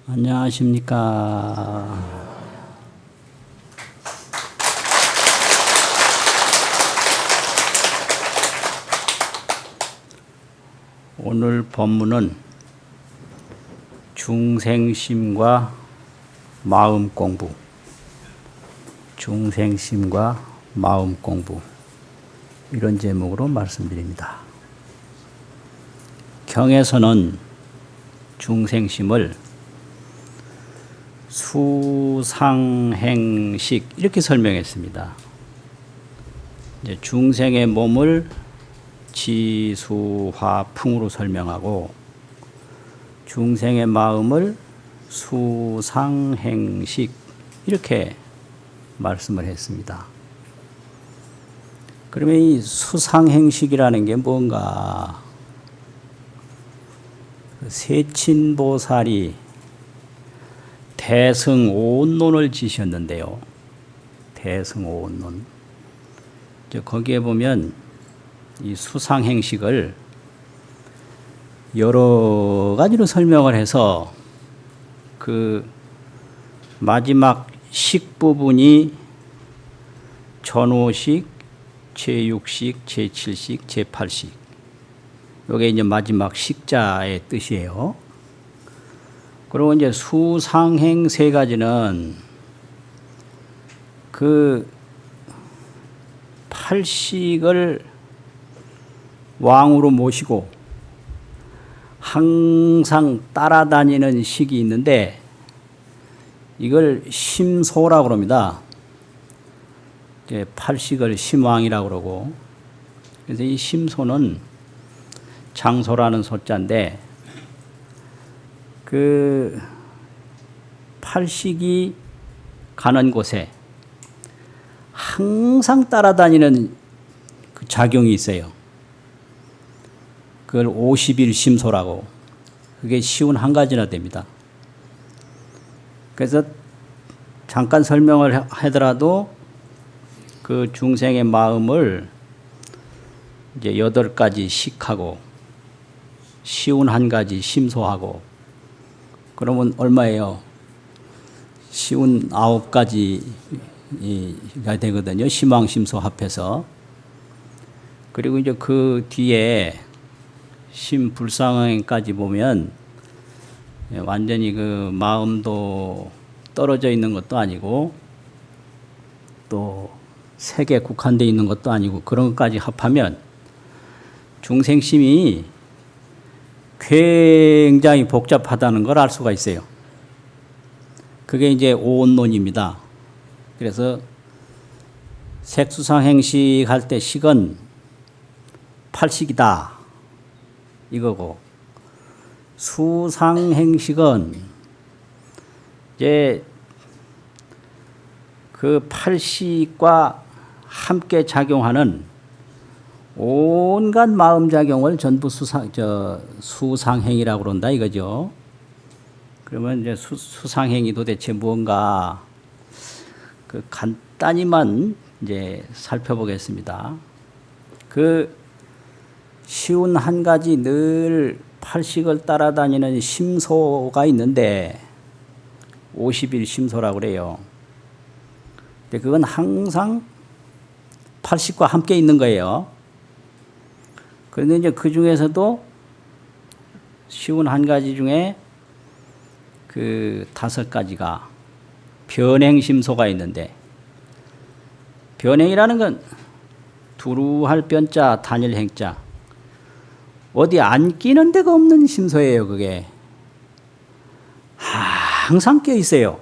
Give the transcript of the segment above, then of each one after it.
안녕하십니까. 오늘 법문은 중생심과 마음 공부, 중생심과 마음 공부, 이런 제목으로 말씀드립니다. 경에서는 중생심을 수상행식 이렇게 설명했습니다. 이제 중생의 몸을 지수화풍으로 설명하고 중생의 마음을 수상행식 이렇게 말씀을 했습니다. 그러면 이 수상행식이라는 게 뭔가? 세친보살이 대승오온론을 지셨는데요. 대승오온론. 거기에 보면 이 수상행식을 여러 가지로 설명을 해서 그 마지막 식 부분이 전오식, 제6식, 제7식, 제8식. 요게 이제 마지막 식자의 뜻이에요. 그리고 이제 수상행 세 가지는 그 팔식을 왕으로 모시고 항상 따라다니는 식이 있는데 이걸 심소라고 합니다. 팔식을 심왕이라고 그러고, 그래서 이 심소는 장소라는 소자인데 그 팔식이 가는 곳에 항상 따라다니는 그 작용이 있어요. 그걸 50일 심소라고, 그게 쉬운 한 가지나 됩니다. 그래서 잠깐 설명을 하더라도 그 중생의 마음을 이제 8가지 식하고 쉬운 한 가지 심소하고, 그러면 얼마예요? 쉬운 9가지가 되거든요. 심왕, 심소 합해서. 그리고 이제 그 뒤에 심불상행까지 보면 완전히 그 마음도 떨어져 있는 것도 아니고 또 색에 국한되어 있는 것도 아니고 그런 것까지 합하면 중생심이 굉장히 복잡하다는 걸 알 수가 있어요. 그게 이제 오온론입니다. 그래서 색수상행식 할 때 식은 팔식이다 이거고, 수상행식은 이제 그 팔식과 함께 작용하는 온갖 마음작용을 전부 수상행이라고 그런다 이거죠. 그러면 이제 수상행이 도대체 뭔가 그 간단히만 이제 살펴보겠습니다. 그 쉬운 한 가지 늘 팔식을 따라다니는 심소가 있는데 50일 심소라고 그래요. 근데 그건 항상 팔식과 함께 있는 거예요. 그런데 이제 그 중에서도 쉬운 한 가지 중에 그 5가지가 변행심소가 있는데, 변행이라는 건 두루할 변자, 단일 행자, 어디 안 끼는 데가 없는 심소예요. 그게 항상 껴 있어요.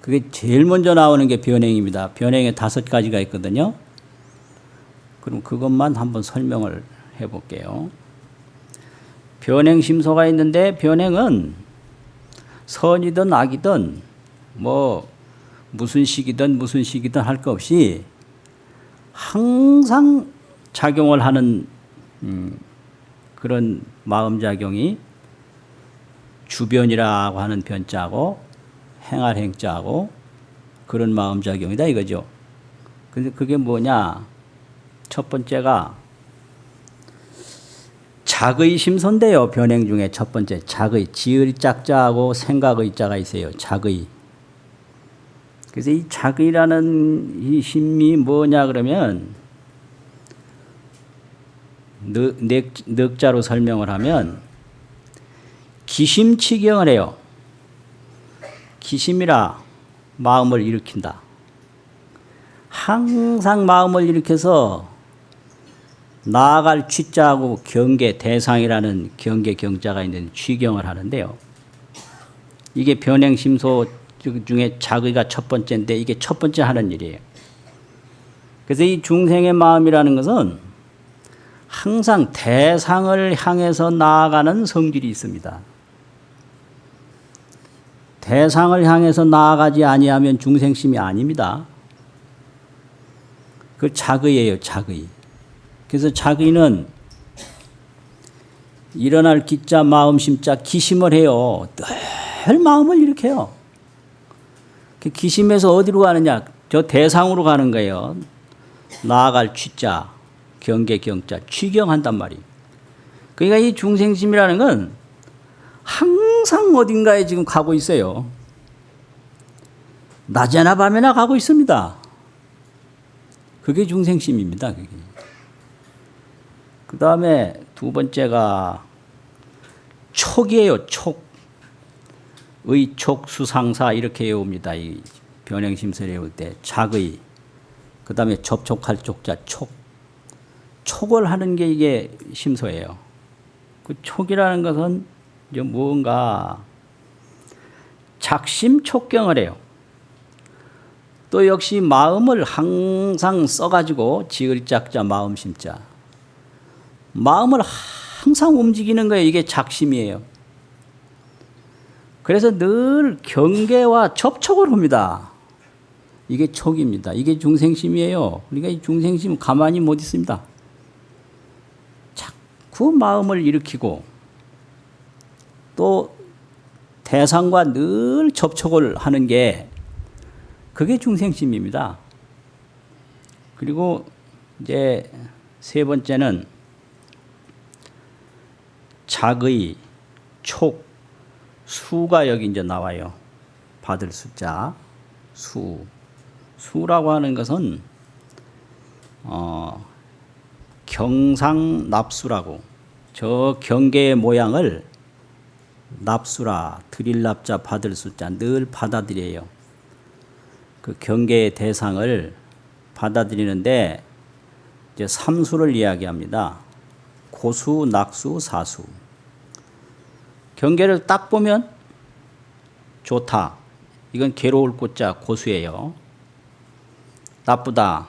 그게 제일 먼저 나오는 게 변행입니다. 변행에 5가지가 있거든요. 그럼 그것만 한번 설명을 해볼게요. 변행심소가 있는데, 변행은 선이든 악이든 뭐 무슨 식이든 할 것 없이 항상 작용을 하는 그런 마음작용이 주변이라고 하는 변자고 행할 행자고 그런 마음작용이다 이거죠. 근데 그게 뭐냐? 첫 번째가 작의 심소인데요. 변행 중에 첫 번째 작의, 지을 짝자하고 생각의 자가 있어요. 작의. 그래서 이 작의라는 이 힘이 뭐냐 그러면 넉자로 설명을 하면 기심치경을 해요. 기심이라 마음을 일으킨다. 항상 마음을 일으켜서 나아갈 취자하고 경계, 대상이라는 경계 경자가 있는 취경을 하는데요. 이게 변행심소 중에 작의가 첫 번째인데 이게 첫 번째 하는 일이에요. 그래서 이 중생의 마음이라는 것은 항상 대상을 향해서 나아가는 성질이 있습니다. 대상을 향해서 나아가지 아니하면 중생심이 아닙니다. 그 작의예요, 작의. 그래서 작의는 일어날 기자, 마음, 심자, 기심을 해요. 늘 마음을 일으켜요. 그 기심에서 어디로 가느냐? 저 대상으로 가는 거예요. 나아갈 취자, 경계, 경자, 취경한단 말이에요. 그러니까 이 중생심이라는 건 항상 어딘가에 지금 가고 있어요. 낮에나 밤에나 가고 있습니다. 그게 중생심입니다. 그게. 그 다음에 두 번째가 촉이에요. 촉. 의촉, 수상사 이렇게 외웁니다. 이 변행심설 외울 때 작의. 그 다음에 접촉할 촉자 촉. 촉을 하는 게 이게 심소예요. 그 촉이라는 것은 이제 무언가 작심촉경을 해요. 또 역시 마음을 항상 써가지고 지을 짝자 마음 심자. 마음을 항상 움직이는 거예요. 이게 작심이에요. 그래서 늘 경계와 접촉을 합니다. 이게 촉입니다. 이게 중생심이에요. 그러니까 이 중생심은 가만히 못 있습니다. 자꾸 마음을 일으키고 또 대상과 늘 접촉을 하는 게 그게 중생심입니다. 그리고 이제 세 번째는 작의, 촉, 수가 여기 이제 나와요. 받을 숫자, 수. 수라고 하는 것은 경상납수라고 저 경계의 모양을 납수라, 드릴 납자, 받을 숫자 늘 받아들여요. 그 경계의 대상을 받아들이는데 이제 삼수를 이야기합니다. 고수, 낙수, 사수. 경계를 딱 보면 좋다. 이건 괴로울 꽃자 고수예요. 나쁘다.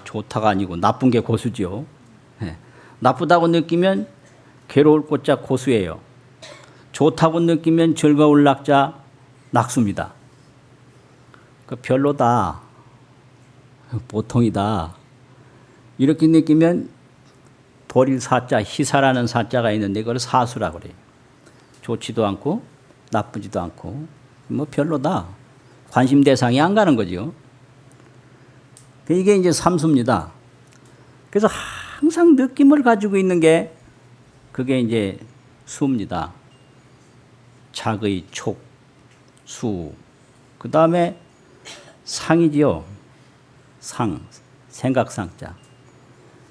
좋다가 아니고 나쁜 게 고수죠. 네. 나쁘다고 느끼면 괴로울 꽃자 고수예요. 좋다고 느끼면 즐거울 낙자 낙수입니다. 그 별로다. 보통이다. 이렇게 느끼면 버릴 사자, 희사라는 사자가 있는데 그걸 사수라고 그래요. 좋지도 않고 나쁘지도 않고 뭐 별로다. 관심 대상이 안 가는 거죠. 이게 이제 삼수입니다. 그래서 항상 느낌을 가지고 있는 게 그게 이제 수입니다. 작의, 촉, 수. 그 다음에 상이지요. 상, 생각상자.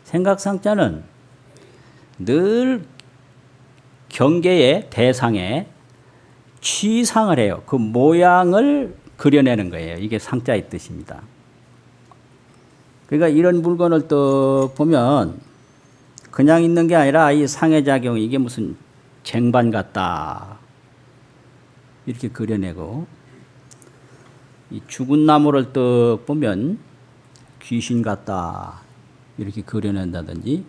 생각상자는 늘 경계의 대상에 취상을 해요. 그 모양을 그려내는 거예요. 이게 상자의 뜻입니다. 그러니까 이런 물건을 또 보면 그냥 있는 게 아니라 이 상해작용이 이게 무슨 쟁반 같다. 이렇게 그려내고 이 죽은 나무를 또 보면 귀신 같다. 이렇게 그려낸다든지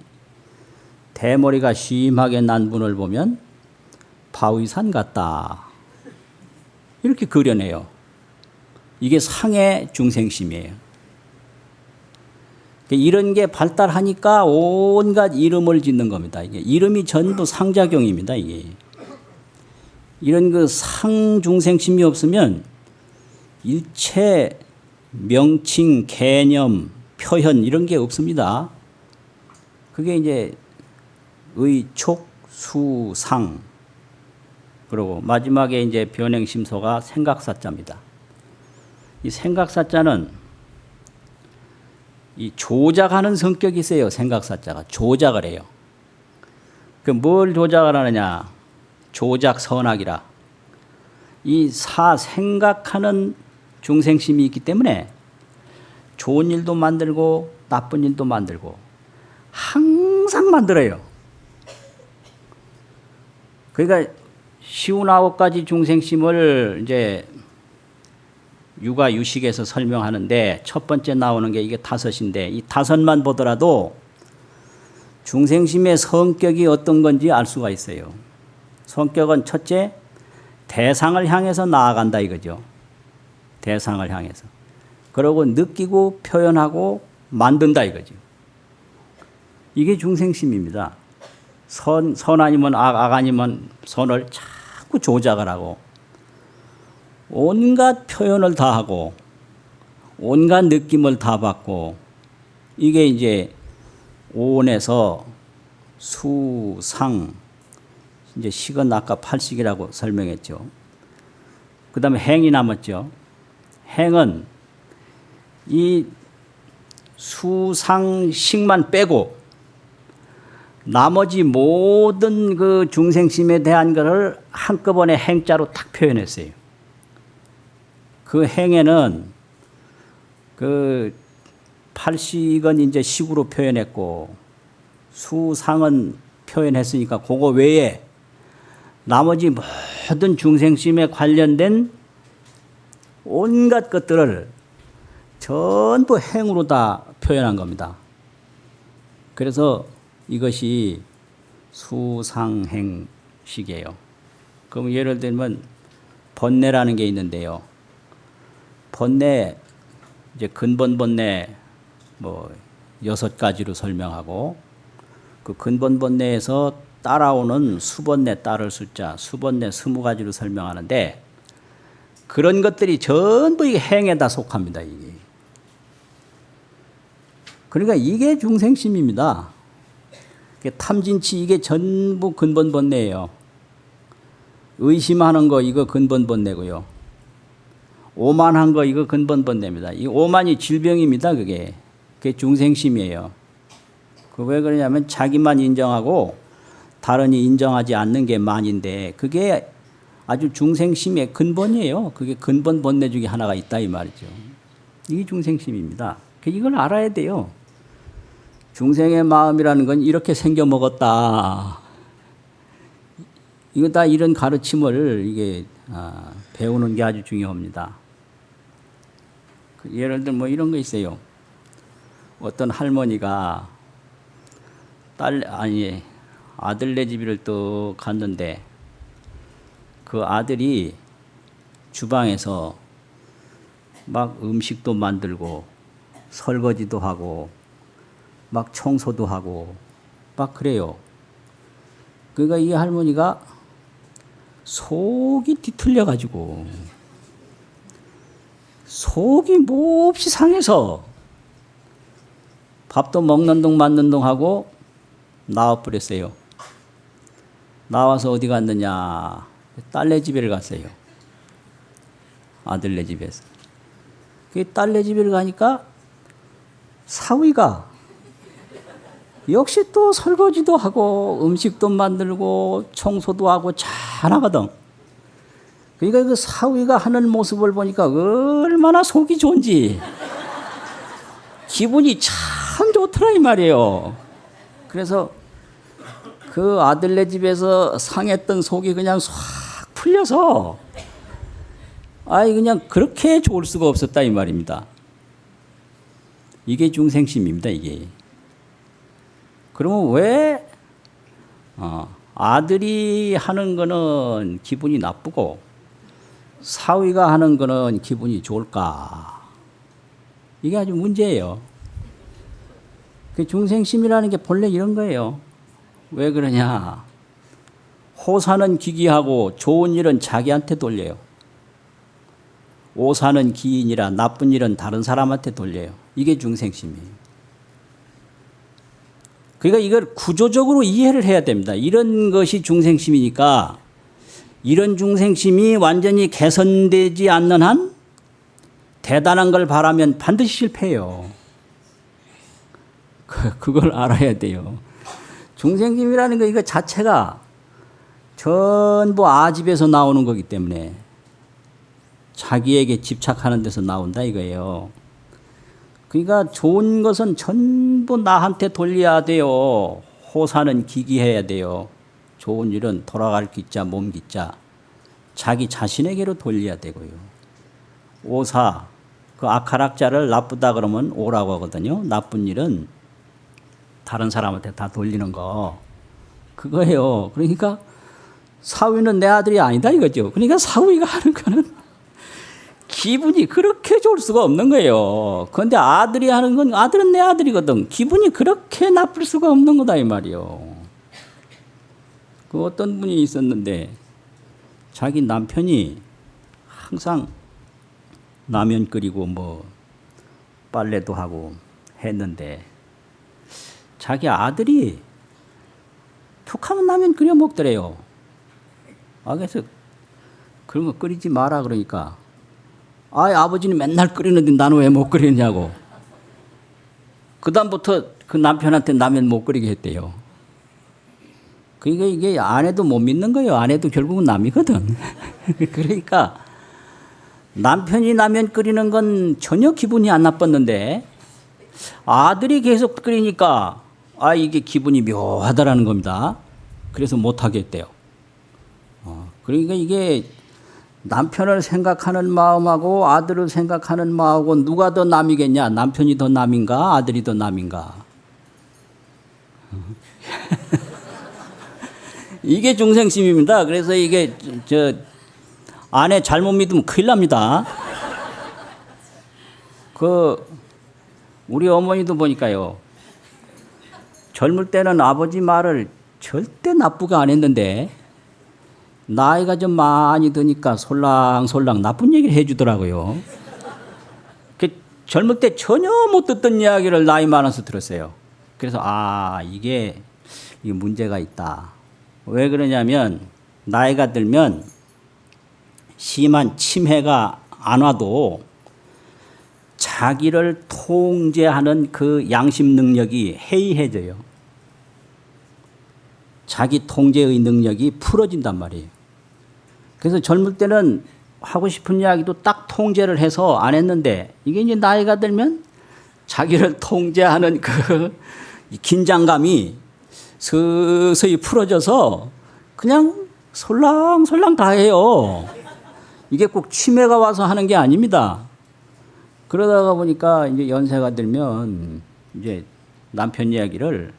대머리가 심하게 난 분을 보면 바위산 같다. 이렇게 그려내요. 이게 상해 중생심이에요. 이런 게 발달하니까 온갖 이름을 짓는 겁니다. 이게 이름이 전부 상작용입니다. 이게 이런 그 상중생심이 없으면 일체 명칭, 개념, 표현 이런 게 없습니다. 그게 이제 의촉, 수, 상. 그리고 마지막에 이제 변행심소가 생각사자입니다. 이 생각사자는 이 조작하는 성격이 있어요. 생각사자가 조작을 해요. 그 뭘 조작을 하느냐? 조작 선악이라. 이 생각하는 중생심이 있기 때문에 좋은 일도 만들고 나쁜 일도 만들고 항상 만들어요. 그러니까 59가지 중생심을 이제 유가 유식에서 설명하는데 첫 번째 나오는 게 이게 5인데 이 5만 보더라도 중생심의 성격이 어떤 건지 알 수가 있어요. 성격은 첫째, 대상을 향해서 나아간다 이거죠. 대상을 향해서. 그러고 느끼고 표현하고 만든다 이거죠. 이게 중생심입니다. 선 아니면 악 아니면 선을 자꾸 조작을 하고 온갖 표현을 다 하고 온갖 느낌을 다 받고 이게 이제 오온에서 수, 상, 이제 식은 아까 8식이라고 설명했죠. 그 다음에 행이 남았죠. 행은 이 수상식만 빼고 나머지 모든 그 중생심에 대한 것을 한꺼번에 행자로 딱 표현했어요. 그 행에는 그 8식은 이제 식으로 표현했고 수상은 표현했으니까 그거 외에 나머지 모든 중생심에 관련된 온갖 것들을 전부 행으로 다 표현한 겁니다. 그래서 이것이 수상행식이에요. 그럼 예를 들면 번뇌라는 게 있는데요. 번뇌, 이제 근본 번뇌 뭐 6가지로 설명하고 그 근본 번뇌에서 따라오는 수번뇌 따를 숫자, 수번뇌 20가지로 설명하는데 그런 것들이 전부 이게 행에다 속합니다. 이게. 그러니까 이게 중생심입니다. 탐진치 이게 전부 근본 번뇌예요. 의심하는 거 이거 근본 번뇌고요. 오만한 거 이거 근본 번뇌입니다. 이 오만이 질병입니다. 그게 중생심이에요. 그 왜 그러냐면 자기만 인정하고 다른이 인정하지 않는 게 만인데 그게 아주 중생심의 근본이에요. 그게 근본 번뇌 중에 하나가 있다 이 말이죠. 이게 중생심입니다. 이걸 알아야 돼요. 중생의 마음이라는 건 이렇게 생겨 먹었다. 이거 다 이런 가르침을 이게 배우는 게 아주 중요합니다. 예를 들면 뭐 이런 거 있어요. 어떤 할머니가 아들네 집을 또 갔는데 그 아들이 주방에서 막 음식도 만들고 설거지도 하고 막 청소도 하고 막 그래요. 그러니까 이 할머니가 속이 뒤틀려 가지고 속이 몹시 상해서 밥도 먹는 동 맞는 동 하고 나와버렸어요. 나와서 어디 갔느냐? 딸네 집에 갔어요. 아들네 집에서. 그 딸네 집에 가니까 사위가 역시 또 설거지도 하고 음식도 만들고 청소도 하고 잘하거든. 그러니까 그 사위가 하는 모습을 보니까 얼마나 속이 좋은지 기분이 참 좋더라 이 말이에요. 그래서 그 아들네 집에서 상했던 속이 그냥 싹 풀려서 그냥 그렇게 좋을 수가 없었다 이 말입니다. 이게 중생심입니다. 이게. 그러면 왜 아들이 하는 거는 기분이 나쁘고 사위가 하는 거는 기분이 좋을까? 이게 아주 문제예요. 그 중생심이라는 게 본래 이런 거예요. 왜 그러냐? 호사는 기기하고 좋은 일은 자기한테 돌려요. 오사는 기인이라 나쁜 일은 다른 사람한테 돌려요. 이게 중생심이에요. 그러니까 이걸 구조적으로 이해를 해야 됩니다. 이런 것이 중생심이니까 이런 중생심이 완전히 개선되지 않는 한 대단한 걸 바라면 반드시 실패해요. 그걸 알아야 돼요. 중생심이라는 거 이거 자체가 전부 아집에서 나오는 거기 때문에 자기에게 집착하는 데서 나온다 이거예요. 그러니까 좋은 것은 전부 나한테 돌려야 돼요. 호사는 기기해야 돼요. 좋은 일은 돌아갈 기자 몸 기자 자기 자신에게로 돌려야 되고요. 오사 그 악할악자를 나쁘다 그러면 오라고 하거든요. 나쁜 일은 다른 사람한테 다 돌리는 거 그거예요. 그러니까 사위는 내 아들이 아니다 이거죠. 그러니까 사위가 하는 거는 기분이 그렇게 좋을 수가 없는 거예요. 그런데 아들이 하는 건 아들은 내 아들이거든. 기분이 그렇게 나쁠 수가 없는 거다 이 말이요. 그 어떤 분이 있었는데 자기 남편이 항상 라면 끓이고 뭐 빨래도 하고 했는데 자기 아들이 툭하면 라면 끓여 먹더래요. 그래서 그런 거 끓이지 마라 그러니까 아버지는 맨날 끓이는데 나는 왜 못 끓이냐고. 그다음부터 그 남편한테 라면 못 끓이게 했대요. 그러니까 이게 아내도 못 믿는 거예요. 아내도 결국은 남이거든. 그러니까 남편이 라면 끓이는 건 전혀 기분이 안 나빴는데 아들이 계속 끓이니까 이게 기분이 묘하다라는 겁니다. 그래서 못하게 했대요. 그러니까 이게 남편을 생각하는 마음하고 아들을 생각하는 마음하고 누가 더 남이겠냐? 남편이 더 남인가? 아들이 더 남인가? 이게 중생심입니다. 그래서 이게 아내 잘못 믿으면 큰일 납니다. 우리 어머니도 보니까요. 젊을 때는 아버지 말을 절대 나쁘게 안 했는데 나이가 좀 많이 드니까 솔랑솔랑 나쁜 얘기를 해주더라고요. 젊을 때 전혀 못 듣던 이야기를 나이 많아서 들었어요. 그래서 이게 문제가 있다. 왜 그러냐면 나이가 들면 심한 치매가 안 와도 자기를 통제하는 그 양심 능력이 해이해져요. 자기 통제의 능력이 풀어진단 말이에요. 그래서 젊을 때는 하고 싶은 이야기도 딱 통제를 해서 안 했는데 이게 이제 나이가 들면 자기를 통제하는 그 긴장감이 서서히 풀어져서 그냥 솔랑솔랑 다 해요. 이게 꼭 치매가 와서 하는 게 아닙니다. 그러다가 보니까 이제 연세가 들면 이제 남편 이야기를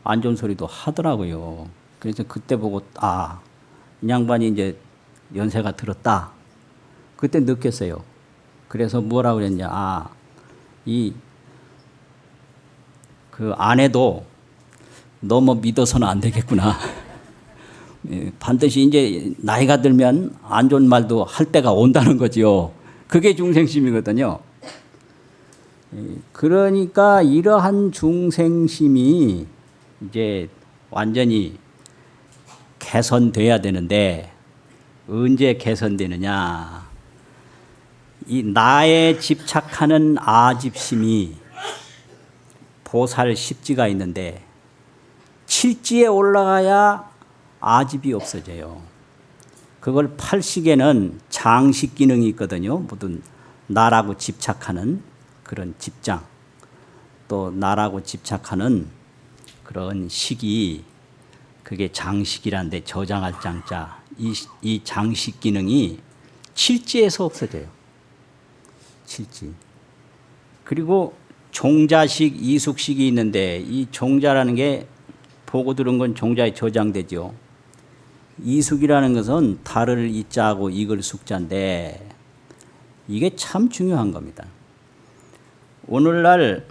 안 좋은 소리도 하더라고요. 그래서 그때 보고 이 양반이 이제 연세가 들었다. 그때 느꼈어요. 그래서 뭐라고 그랬냐. 그 아내도 너무 믿어서는 안 되겠구나. 반드시 이제 나이가 들면 안 좋은 말도 할 때가 온다는 거죠. 그게 중생심이거든요. 그러니까 이러한 중생심이 이제 완전히 개선돼야 되는데 언제 개선되느냐. 이 나에 집착하는 아집심이 보살 10지가 있는데 7지에 올라가야 아집이 없어져요. 그걸 8식에는 장식 기능이 있거든요. 모든 나라고 집착하는 그런 집장, 또 나라고 집착하는 그런 식이 그게 장식이란데 저장할 장자, 이 장식 기능이 7지에서 없어져요. 7지. 그리고 종자식, 이숙식이 있는데 이 종자라는 게 보고 들은 건 종자에 저장되죠. 이숙이라는 것은 달을 이자하고 이글 숙자인데 이게 참 중요한 겁니다. 오늘날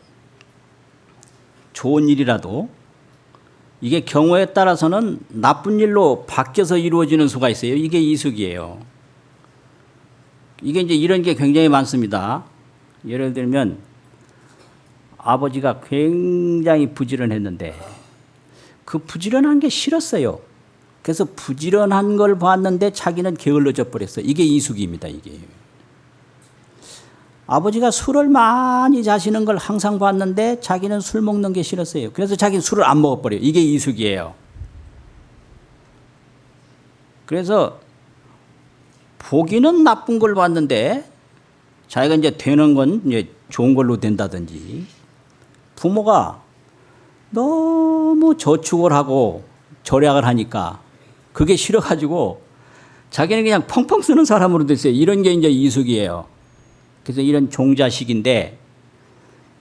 좋은 일이라도 이게 경우에 따라서는 나쁜 일로 바뀌어서 이루어지는 수가 있어요. 이게 이숙이에요. 이게 이제 이런 게 굉장히 많습니다. 예를 들면 아버지가 굉장히 부지런했는데 그 부지런한 게 싫었어요. 그래서 부지런한 걸 봤는데 자기는 게을러져 버렸어요. 이게 이숙입니다. 이게. 아버지가 술을 많이 자시는 걸 항상 봤는데 자기는 술 먹는 게 싫었어요. 그래서 자기는 술을 안 먹어버려요. 이게 이숙이에요. 그래서 보기는 나쁜 걸 봤는데 자기가 이제 되는 건 이제 좋은 걸로 된다든지, 부모가 너무 저축을 하고 절약을 하니까 그게 싫어가지고 자기는 그냥 펑펑 쓰는 사람으로 됐어요. 이런 게 이제 이숙이에요. 그래서 이런 종자식인데,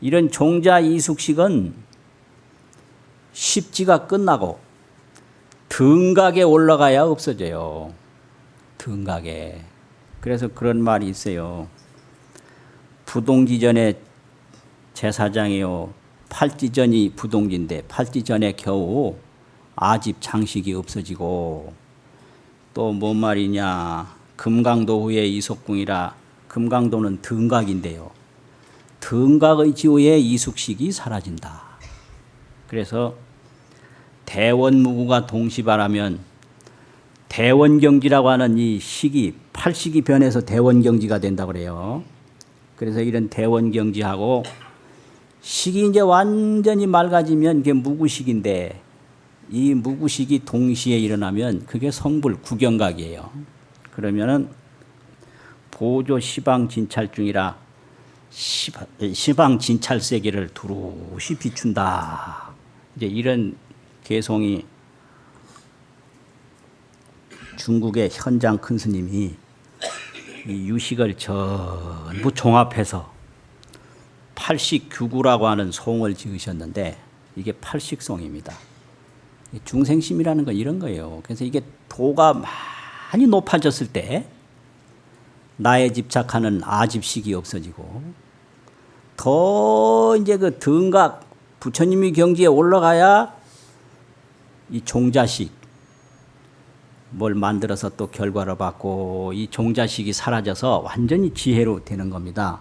이런 종자 이숙식은 십지가 끝나고 등각에 올라가야 없어져요. 등각에. 그래서 그런 말이 있어요. 부동지전에 제사장이요, 팔지전이 부동지인데 팔지전에 겨우 아집 장식이 없어지고, 또 뭔 말이냐, 금강도 후에 이속궁이라. 금강도는 등각인데요. 등각의 지후에 이숙식이 사라진다. 그래서 대원무구가 동시발하면 대원경지라고 하는 이 식이, 팔식이 변해서 대원경지가 된다고 그래요. 그래서 이런 대원경지하고 식이 이제 완전히 맑아지면 그게 무구식인데, 이 무구식이 동시에 일어나면 그게 성불 구경각이에요. 그러면은 보조 시방진찰중이라 시방진찰세계를 두루시 비춘다. 이제 이런 개송이 중국의 현장 큰 스님이 이 유식을 전부 종합해서 팔식규구라고 하는 송을 지으셨는데, 이게 팔식송입니다. 중생심이라는 건 이런 거예요. 그래서 이게 도가 많이 높아졌을 때 나에 집착하는 아집식이 없어지고, 더 이제 그 등각, 부처님이 경지에 올라가야 이 종자식, 뭘 만들어서 또 결과를 받고 이 종자식이 사라져서 완전히 지혜로 되는 겁니다.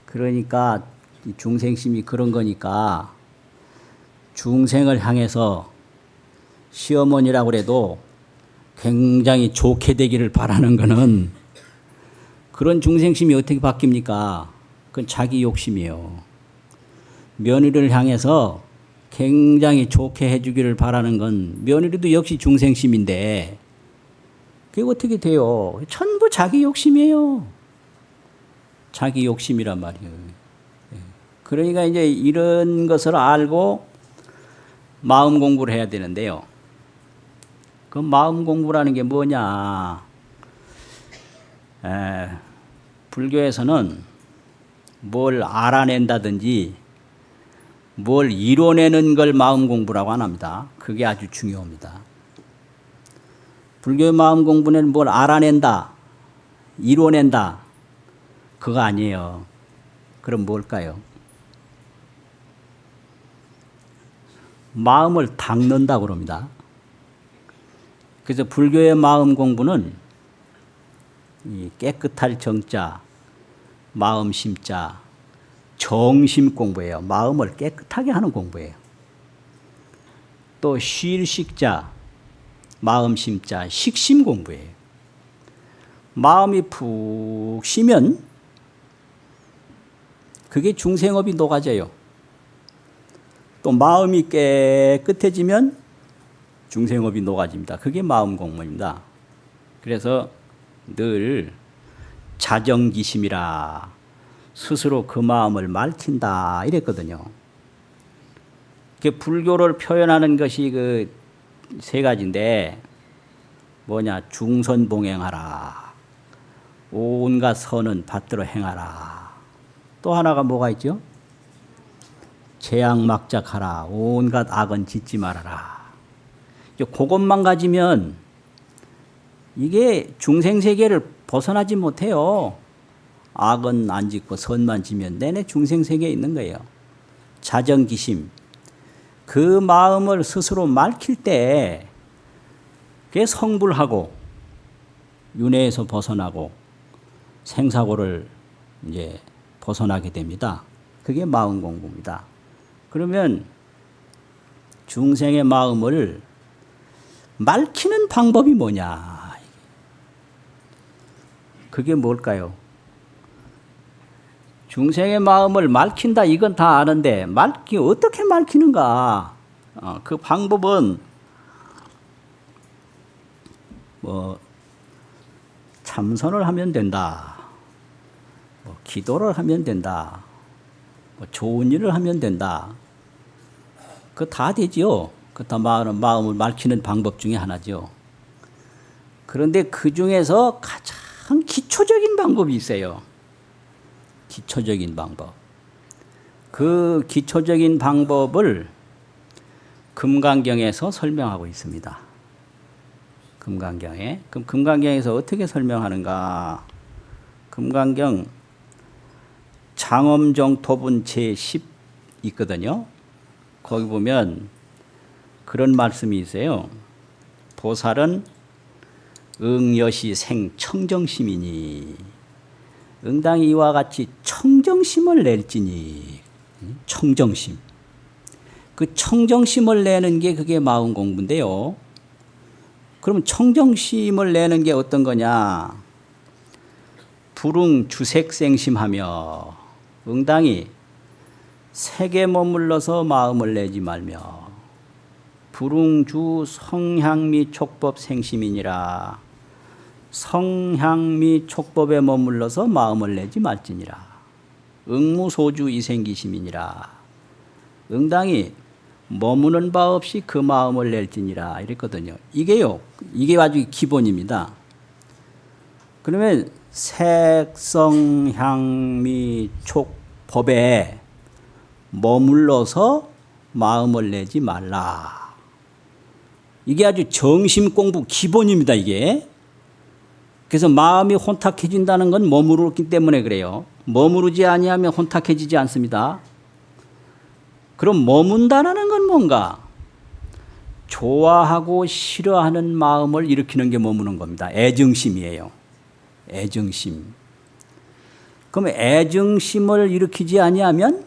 그러니까 이 중생심이 그런 거니까 중생을 향해서 시어머니라고 그래도 굉장히 좋게 되기를 바라는 거는, 그런 중생심이 어떻게 바뀝니까? 그건 자기 욕심이에요. 며느리를 향해서 굉장히 좋게 해주기를 바라는 건 며느리도 역시 중생심인데 그게 어떻게 돼요? 전부 자기 욕심이에요. 자기 욕심이란 말이에요. 그러니까 이제 이런 것을 알고 마음 공부를 해야 되는데요. 그 마음 공부라는 게 뭐냐? 불교에서는 뭘 알아낸다든지 뭘 이뤄내는 걸 마음 공부라고 안 합니다. 그게 아주 중요합니다. 불교의 마음 공부는 뭘 알아낸다, 이뤄낸다, 그거 아니에요. 그럼 뭘까요? 마음을 닦는다고 그럽니다. 그래서 불교의 마음 공부는 이 깨끗할 정자, 마음 심자, 정심 공부예요. 마음을 깨끗하게 하는 공부예요. 또 쉴 식자, 마음 심자, 식심 공부예요. 마음이 푹 쉬면 그게 중생업이 녹아져요. 또 마음이 깨끗해지면 중생업이 녹아집니다. 그게 마음 공부입니다. 그래서 늘 자정기심이라, 스스로 그 마음을 맑힌다 이랬거든요. 불교를 표현하는 것이 그 세 가지인데, 뭐냐? 중선봉행하라, 온갖 선은 받들어 행하라, 또 하나가 뭐가 있죠? 재앙막작하라, 온갖 악은 짓지 말아라. 그것만 가지면 이게 중생세계를 벗어나지 못해요. 악은 안 짓고 선만 지면 내내 중생세계에 있는 거예요. 자정기심, 그 마음을 스스로 맑힐 때 그게 성불하고 윤회에서 벗어나고 생사고를 이제 벗어나게 됩니다. 그게 마음 공부입니다. 그러면 중생의 마음을 맑히는 방법이 뭐냐? 그게 뭘까요? 중생의 마음을 맑힌다 이건 다 아는데 어떻게 맑히는가? 그 방법은 뭐 참선을 하면 된다. 뭐 기도를 하면 된다. 뭐 좋은 일을 하면 된다. 그거 다 되지요. 그거 다 마음을 맑히는 방법 중에 하나죠. 그런데 그 중에서 가장 기초적인 방법이 있어요. 기초적인 방법. 그 기초적인 방법을 금강경에서 설명하고 있습니다. 금강경에. 그럼 금강경에서 어떻게 설명하는가? 금강경 장엄정토분 제10 있거든요. 거기 보면 그런 말씀이 있어요. 보살은 응여시 생 청정심이니 응당이 이와 같이 청정심을 낼지니. 청정심. 그 청정심을 내는 게 그게 마음 공부인데요. 그러면 청정심을 내는 게 어떤 거냐? 불응 주색생심하며 응당이 색에 머물러서 마음을 내지 말며 불응주 성향미 촉법 생심이니라. 성향미 촉법에 머물러서 마음을 내지 말지니라. 응무소주 이생기심이니라. 응당이 머무는 바 없이 그 마음을 낼지니라 이랬거든요. 이게 아주 기본입니다. 그러면 색성향미 촉법에 머물러서 마음을 내지 말라. 이게 아주 정심 공부 기본입니다. 이게. 그래서 마음이 혼탁해진다는 건 머무르기 때문에 그래요. 머무르지 아니하면 혼탁해지지 않습니다. 그럼 머문다는 건 뭔가? 좋아하고 싫어하는 마음을 일으키는 게 머무는 겁니다. 애정심이에요. 애정심. 그럼 애정심을 일으키지 아니하면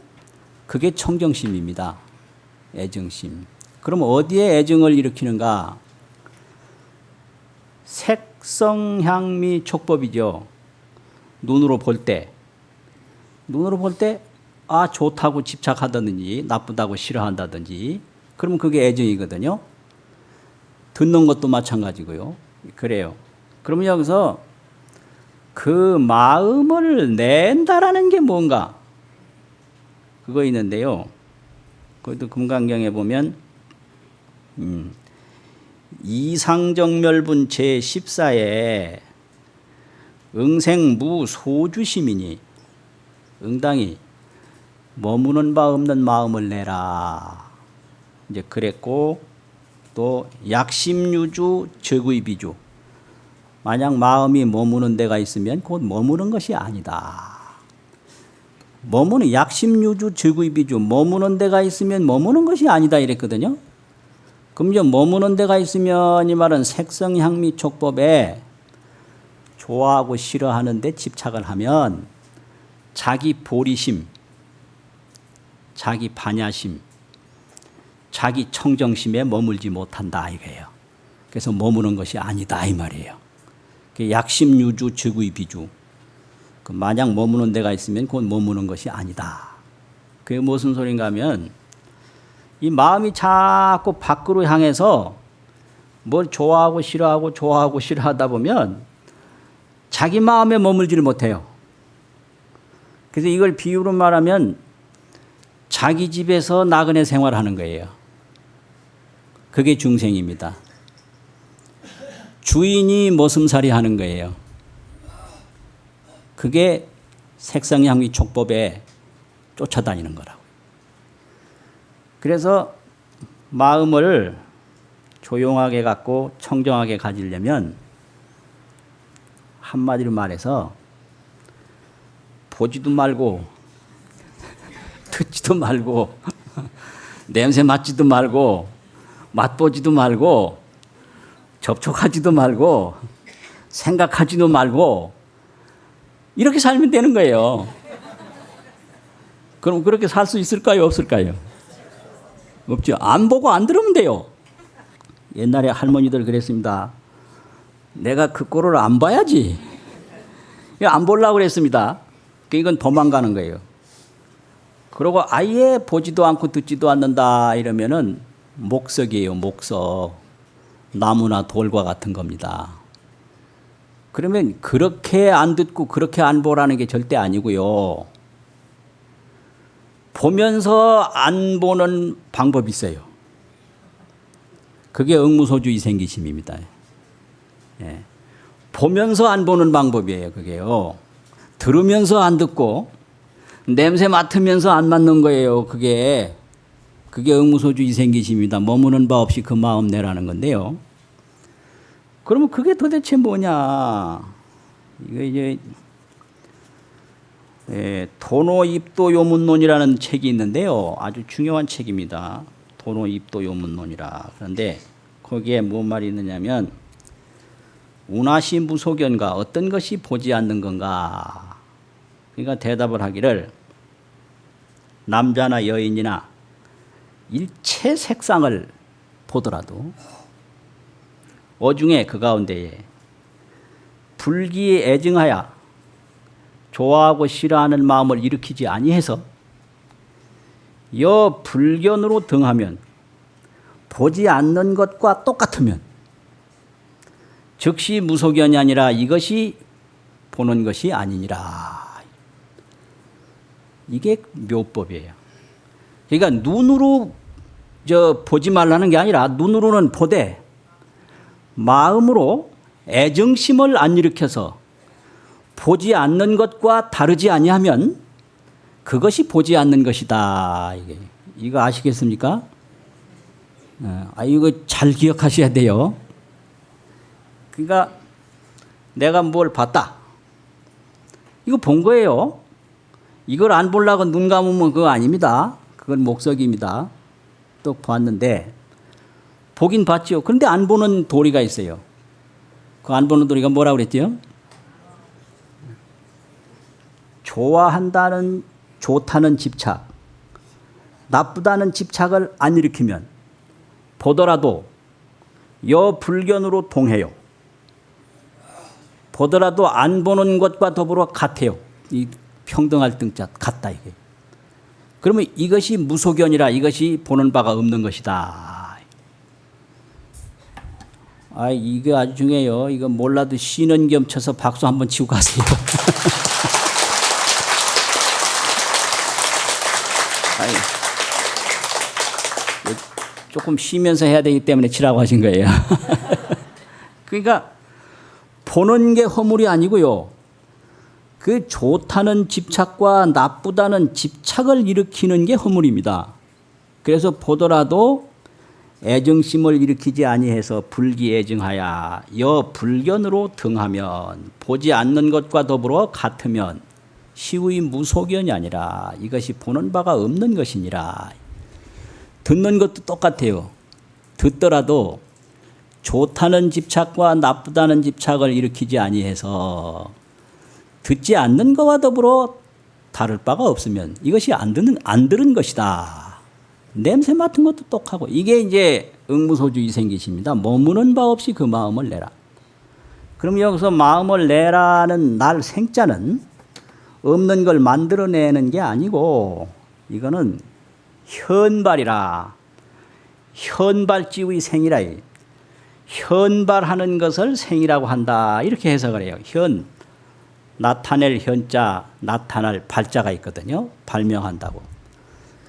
그게 청정심입니다. 애정심. 그럼 어디에 애정을 일으키는가? 색성향미 촉법이죠. 눈으로 볼 때. 좋다고 집착하다든지 나쁘다고 싫어한다든지 그러면 그게 애정이거든요. 듣는 것도 마찬가지고요. 그래요. 그러면 여기서 그 마음을 낸다라는 게 뭔가? 그거 있는데요. 그것도 금강경에 보면 이상정멸분 제14에 응생무 소주심이니 응당이 머무는 바 없는 마음을 내라. 이제 그랬고 또 약심유주 적의비주. 만약 마음이 머무는 데가 있으면 곧 머무는 것이 아니다. 머무는 약심유주 적의비주. 머무는 데가 있으면 머무는 것이 아니다 이랬거든요. 그럼 이제 머무는 데가 있으면 이 말은 색성향미 촉법에 좋아하고 싫어하는 데 집착을 하면 자기 보리심, 자기 반야심, 자기 청정심에 머물지 못한다 이거예요. 그래서 머무는 것이 아니다 이 말이에요. 약심유주 적의비주. 만약 머무는 데가 있으면 곧 머무는 것이 아니다. 그게 무슨 소린가 하면 이 마음이 자꾸 밖으로 향해서 뭘 좋아하고 싫어하다 보면 자기 마음에 머물지를 못해요. 그래서 이걸 비유로 말하면 자기 집에서 나그네 생활하는 거예요. 그게 중생입니다. 주인이 머슴살이 하는 거예요. 그게 색성향미 촉법에 쫓아다니는 거라고. 그래서 마음을 조용하게 갖고 청정하게 가지려면 한마디로 말해서 보지도 말고 듣지도 말고 냄새 맡지도 말고 맛보지도 말고 접촉하지도 말고 생각하지도 말고 이렇게 살면 되는 거예요. 그럼 그렇게 살 수 있을까요? 없을까요? 없죠. 안 보고 안 들으면 돼요. 옛날에 할머니들 그랬습니다. 내가 그 꼴을 안 봐야지. 안 보려고 그랬습니다. 이건 도망가는 거예요. 그리고 아예 보지도 않고 듣지도 않는다 이러면은 목석이에요. 목석. 나무나 돌과 같은 겁니다. 그러면 그렇게 안 듣고 그렇게 안 보라는 게 절대 아니고요. 보면서 안 보는 방법이 있어요. 그게 응무소주 이생기심입니다. 예. 보면서 안 보는 방법이에요. 그게요. 들으면서 안 듣고 냄새 맡으면서 안 맡는 거예요. 그게 응무소주 이생기심입니다. 머무는 바 없이 그 마음 내라는 건데요. 그러면 그게 도대체 뭐냐? 이거 이제 도노입도요문론이라는 책이 있는데요. 아주 중요한 책입니다. 도노입도요문론이라. 그런데 거기에 무슨 말이 있느냐면 운하시 무소견가 어떤 것이 보지 않는 건가? 그러니까 대답을 하기를 남자나 여인이나 일체 색상을 보더라도 어중에 그 가운데에 불기에 애증하여 좋아하고 싫어하는 마음을 일으키지 아니해서 여 불견으로 등하면 보지 않는 것과 똑같으면 즉시 무소견이 아니라 이것이 보는 것이 아니니라. 이게 묘법이에요. 그러니까 눈으로 보지 말라는 게 아니라 눈으로는 보되 마음으로 애정심을 안 일으켜서 보지 않는 것과 다르지 아니하면 그것이 보지 않는 것이다. 이거 아시겠습니까? 이거 잘 기억하셔야 돼요. 그러니까 내가 뭘 봤다. 이거 본 거예요. 이걸 안 보려고 눈 감으면 그거 아닙니다. 그건 목석입니다. 또 봤는데 보긴 봤죠. 그런데 안 보는 도리가 있어요. 그 안 보는 도리가 뭐라고 그랬죠? 좋아한다는 좋다는 집착, 나쁘다는 집착을 안 일으키면 보더라도 여 불견으로 동해요. 보더라도 안 보는 것과 더불어 같아요. 이 평등할 등자 같다 이게. 그러면 이것이 무소견이라 이것이 보는 바가 없는 것이다. 이게 아주 중요해요. 이거 몰라도 쉬는 겸 쳐서 박수 한번 치고 가세요. 조금 쉬면서 해야 되기 때문에 치라고 하신 거예요. 그러니까 보는 게 허물이 아니고요. 그 좋다는 집착과 나쁘다는 집착을 일으키는 게 허물입니다. 그래서 보더라도 애정심을 일으키지 아니해서 불기애증하여 여 불견으로 등하면 보지 않는 것과 더불어 같으면 시의 무소견이 아니라 이것이 보는 바가 없는 것이니라. 듣는 것도 똑같아요. 듣더라도 좋다는 집착과 나쁘다는 집착을 일으키지 아니해서 듣지 않는 것과 더불어 다를 바가 없으면 이것이 안 들은 것이다. 냄새 맡은 것도 똑하고 이게 이제 응무소주 이생기십니다. 머무는 바 없이 그 마음을 내라. 그럼 여기서 마음을 내라는 날 생자는 없는 걸 만들어내는 게 아니고 이거는 현발이라. 현발지의 생이라. 현발하는 것을 생이라고 한다. 이렇게 해석을 해요. 나타낼 현자, 나타날 발자가 있거든요. 발명한다고.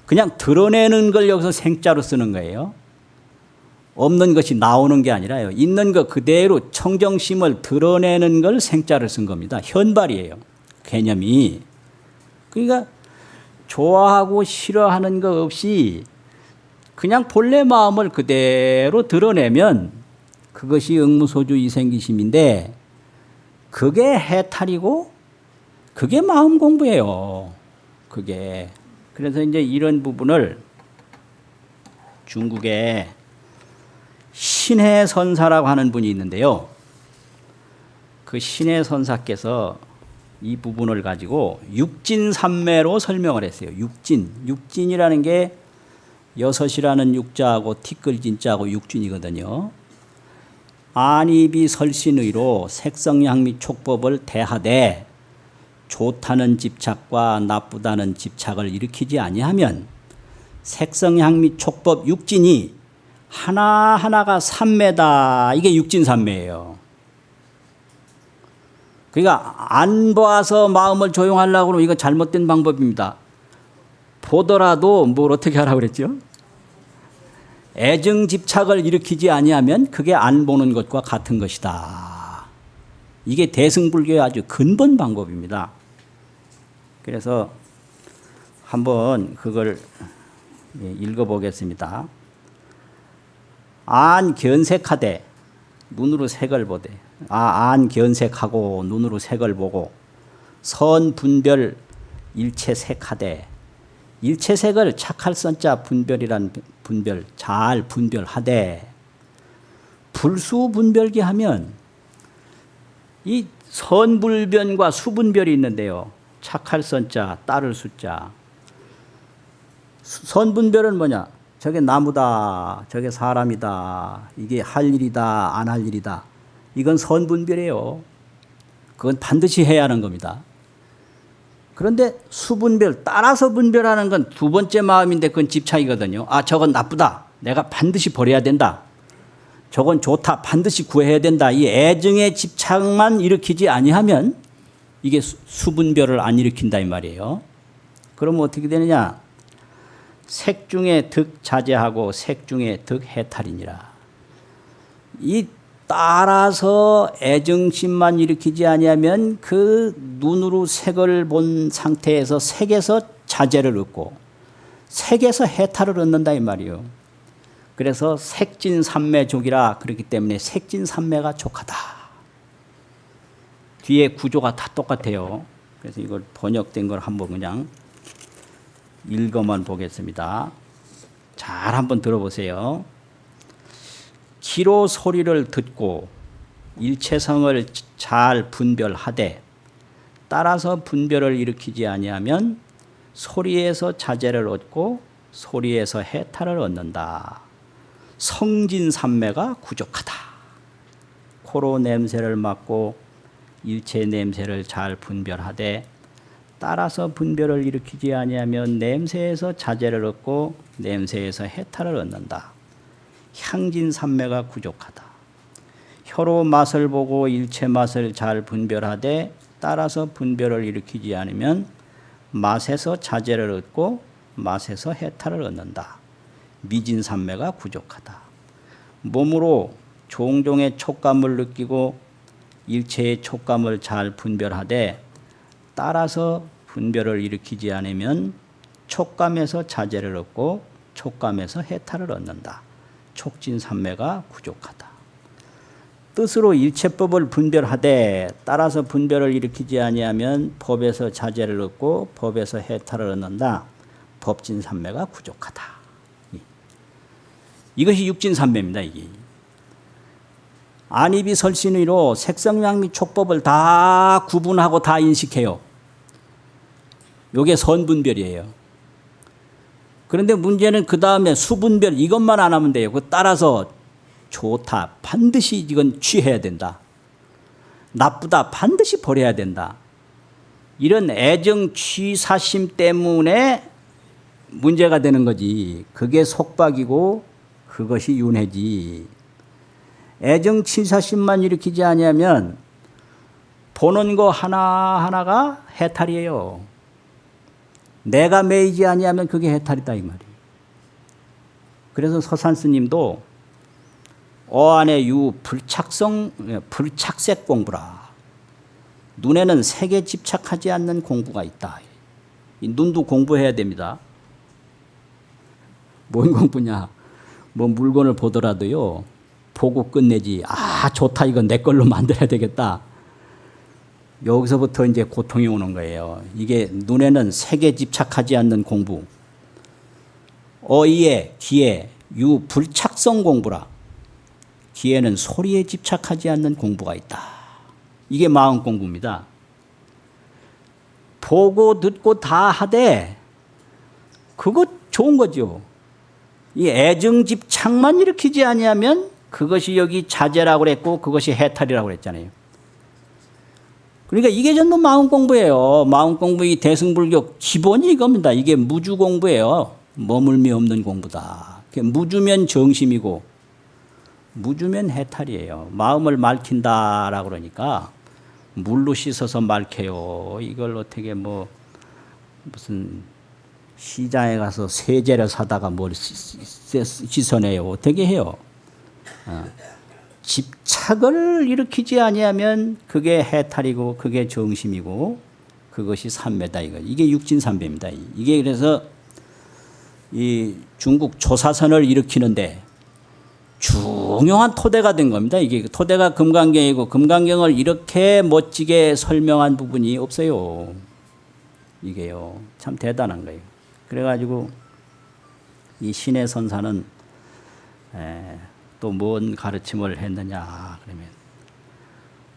그냥 드러내는 걸 여기서 생자로 쓰는 거예요. 없는 것이 나오는 게 아니라요. 있는 것 그대로 청정심을 드러내는 걸 생자를 쓴 겁니다. 현발이에요. 개념이. 그러니까 좋아하고 싫어하는 것 없이 그냥 본래 마음을 그대로 드러내면 그것이 응무소주 이생기심인데 그게 해탈이고 그게 마음 공부예요. 그게. 그래서 이제 이런 부분을 중국에 신해선사라고 하는 분이 있는데요. 그 신해선사께서 이 부분을 가지고 육진삼매로 설명을 했어요. 육진이라는 게 여섯이라는 육자하고 티끌진자하고 육진이거든요. 안입이 설신의로 색성향미 촉법을 대하되 좋다는 집착과 나쁘다는 집착을 일으키지 아니하면 색성향미 촉법 육진이 하나하나가 삼매다. 이게 육진삼매예요. 그러니까 안 봐서 마음을 조용하려고 그러면 이거 잘못된 방법입니다. 보더라도 뭘 어떻게 하라고 그랬죠? 애증 집착을 일으키지 아니하면 그게 안 보는 것과 같은 것이다. 이게 대승불교의 아주 근본 방법입니다. 그래서 한번 그걸 읽어보겠습니다. 안 견색하되 눈으로 색을 보되, 안 견색하고 눈으로 색을 보고, 선 분별 일체색하되, 일체색을 착할 선자 분별이란 분별, 잘 분별하되, 불수분별기 하면 이 선불변과 수분별이 있는데요. 착할 선자, 따를 수자. 선분별은 뭐냐? 저게 나무다, 저게 사람이다, 이게 할 일이다, 안 할 일이다. 이건 선분별이에요. 그건 반드시 해야 하는 겁니다. 그런데 수분별, 따라서 분별하는 건 두 번째 마음인데 그건 집착이거든요. 아, 저건 나쁘다, 내가 반드시 버려야 된다. 저건 좋다, 반드시 구해야 된다. 이 애증의 집착만 일으키지 아니하면 이게 수분별을 안 일으킨다 이 말이에요. 그러면 어떻게 되느냐? 색 중에 득 자제하고 색 중에 득 해탈이니라. 이 따라서 애정심만 일으키지 아니하면 그 눈으로 색을 본 상태에서 색에서 자제를 얻고 색에서 해탈을 얻는다 이 말이에요. 그래서 색진삼매족이라 그렇기 때문에 색진삼매가 족하다. 뒤에 구조가 다 똑같아요. 그래서 이걸 번역된 걸 한번 그냥 읽어만 보겠습니다. 잘 한번 들어보세요. 기로 소리를 듣고 일체성을 잘 분별하되 따라서 분별을 일으키지 아니하면 소리에서 자제를 얻고 소리에서 해탈을 얻는다. 성진삼매가 부족하다. 코로 냄새를 맡고 일체 냄새를 잘 분별하되 따라서 분별을 일으키지 아니하면 냄새에서 자제를 얻고 냄새에서 해탈을 얻는다. 향진삼매가 부족하다. 혀로 맛을 보고 일체 맛을 잘 분별하되 따라서 분별을 일으키지 않으면 맛에서 자제를 얻고 맛에서 해탈을 얻는다. 미진삼매가 부족하다. 몸으로 종종의 촉감을 느끼고 일체의 촉감을 잘 분별하되 따라서 분별을 일으키지 않으면 촉감에서 자제를 얻고 촉감에서 해탈을 얻는다. 촉진삼매가 부족하다. 뜻으로 일체법을 분별하되 따라서 분별을 일으키지 아니하면 법에서 자제를 얻고 법에서 해탈을 얻는다. 법진삼매가 부족하다. 이것이 육진삼매입니다. 이게. 안입이 설신의로 색성향미 촉법을 다 구분하고 다 인식해요. 이게 선분별이에요. 그런데 문제는 그 다음에 수분별 이것만 안 하면 돼요. 그 따라서 좋다, 반드시 이건 취해야 된다. 나쁘다, 반드시 버려야 된다. 이런 애정 취사심 때문에 문제가 되는 거지. 그게 속박이고 그것이 윤회지. 애정 취사심만 일으키지 아니하면 보는 거 하나하나가 해탈이에요. 내가 매이지 아니하면 그게 해탈이다 이 말이에요. 그래서 서산 스님도 어안의 유 불착색 공부라. 눈에는 색에 집착하지 않는 공부가 있다. 이 눈도 공부해야 됩니다. 뭔 공부냐? 뭐 물건을 보더라도요. 보고 끝내지. 아, 좋다. 이건 내 걸로 만들어야 되겠다. 여기서부터 이제 고통이 오는 거예요. 이게 눈에는 색에 집착하지 않는 공부. 어이에, 귀에, 유 불착성 공부라. 귀에는 소리에 집착하지 않는 공부가 있다. 이게 마음 공부입니다. 보고 듣고 다 하되 그거 좋은 거죠. 이 애정 집착만 일으키지 아니하면 그것이 여기 자제라고 그랬고 그것이 해탈이라고 그랬잖아요. 그러니까 이게 전부 마음 공부예요. 마음 공부 이 대승불교 기본이 이겁니다. 이게 무주 공부예요. 머물미 없는 공부다. 무주면 정심이고 무주면 해탈이에요. 마음을 맑힌다라고 그러니까 물로 씻어서 맑혀요. 이걸 어떻게 뭐 무슨 시장에 가서 세제를 사다가 뭘 씻어내요. 어떻게 해요? 집착을 일으키지 아니하면 그게 해탈이고 그게 정심이고 그것이 삼매다 이거. 이게 육진삼배입니다. 이게 그래서 이 중국 조사선을 일으키는데 중요한 토대가 된 겁니다. 이게 토대가 금강경이고 금강경을 이렇게 멋지게 설명한 부분이 없어요. 이게요. 참 대단한 거예요. 그래가지고 이 신의 선사는 또 뭔 가르침을 했느냐 그러면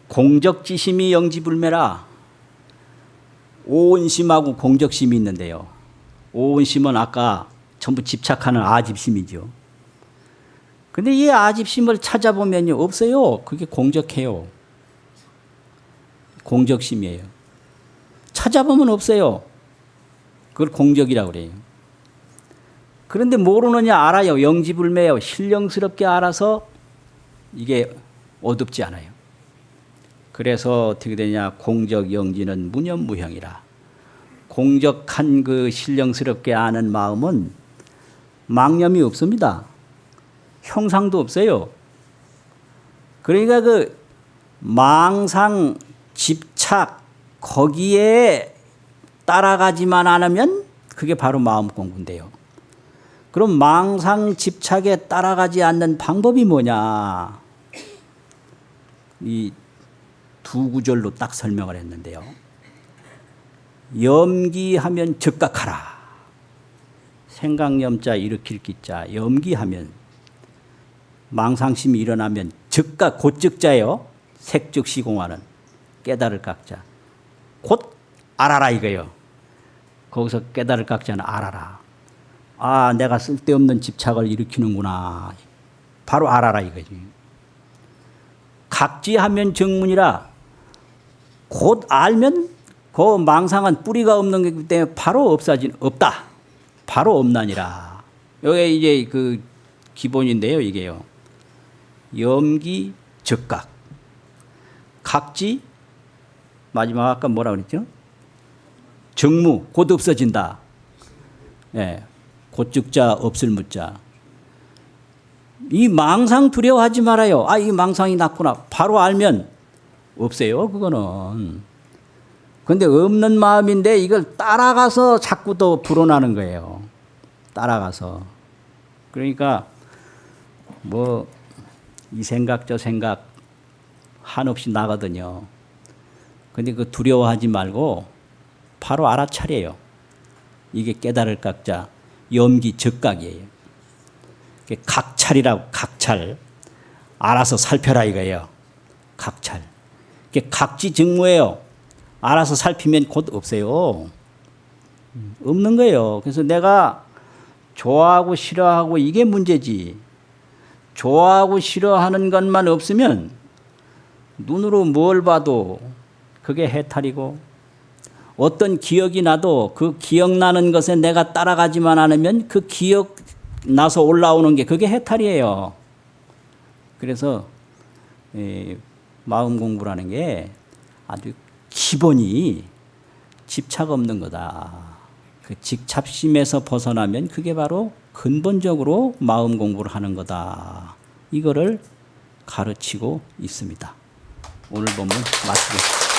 공적지심이 영지불매라. 오온심하고 공적심이 있는데요. 오온심은 아까 전부 집착하는 아집심이죠. 근데 이 아집심을 찾아보면요 없어요. 그게 공적해요. 공적심이에요. 찾아보면 없어요. 그걸 공적이라고 그래요. 그런데 모르느냐 알아요. 영지불매요. 신령스럽게 알아서 이게 어둡지 않아요. 그래서 어떻게 되냐. 공적 영지는 무념무형이라. 공적한 그 신령스럽게 아는 마음은 망념이 없습니다. 형상도 없어요. 그러니까 그 망상, 집착 거기에 따라가지만 않으면 그게 바로 마음 공부인데요. 그럼 망상, 집착에 따라가지 않는 방법이 뭐냐? 이 두 구절로 딱 설명을 했는데요. 염기하면 즉각하라. 생각염자 일으킬 기자 염기하면 망상심이 일어나면 즉각 곧즉자예요. 색즉시공하는 깨달을 각자. 곧 알아라 이거예요. 거기서 깨달을 각자는 알아라. 아 내가 쓸데없는 집착을 일으키는구나. 바로 알아라 이거지. 각지하면 정문이라. 곧 알면 그 망상은 뿌리가 없는 거기 때문에 바로 없다. 바로 없나니라. 여기 이제 그 기본인데요, 이게요. 염기 즉각. 각지 마지막 아까 뭐라 그랬죠? 정무 곧 없어진다. 예. 곧즉자 없을 무자. 이 망상 두려워하지 말아요. 아, 이 망상이 났구나. 바로 알면 없어요, 그거는. 근데 없는 마음인데 이걸 따라가서 자꾸 또 불어나는 거예요. 따라가서. 그러니까 뭐 이 생각 저 생각 한없이 나거든요. 근데 그 두려워하지 말고 바로 알아차려요. 이게 깨달을 각자 염기 즉각이에요. 각찰이라고 각찰. 알아서 살펴라 이거예요. 각찰. 이게 각지증무예요. 알아서 살피면 곧 없어요. 없는 거예요. 그래서 내가 좋아하고 싫어하고 이게 문제지. 좋아하고 싫어하는 것만 없으면 눈으로 뭘 봐도 그게 해탈이고 어떤 기억이 나도 그 기억나는 것에 내가 따라가지만 않으면 그 기억 나서 올라오는 게 그게 해탈이에요. 그래서 마음 공부라는 게 아주 기본이 집착 없는 거다. 그 집착심에서 벗어나면 그게 바로 근본적으로 마음 공부를 하는 거다. 이거를 가르치고 있습니다. 오늘 본문 마치겠습니다.